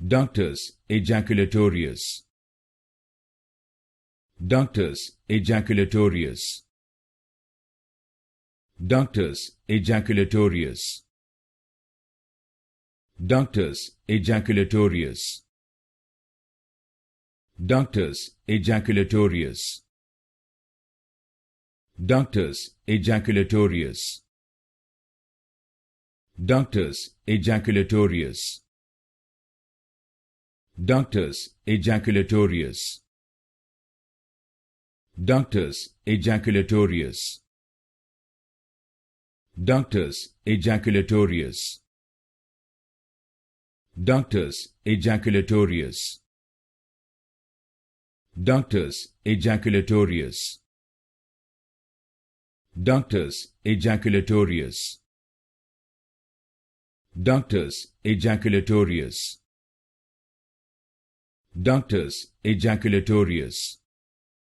Ductus Ejaculatorius. Ductus Ejaculatorius. Ductus Ejaculatorius. Ductus Ejaculatorius. Ductus Ejaculatorius. Ductus Ejaculatorius. Ductus Ejaculatorius. Ductus Ejaculatorius. Ductus Ejaculatorius. Ductus Ejaculatorius. Ductus Ejaculatorius. Ductus Ejaculatorius. Ductus Ejaculatorius. Ductus Ejaculatorius. Ductus Ejaculatorius.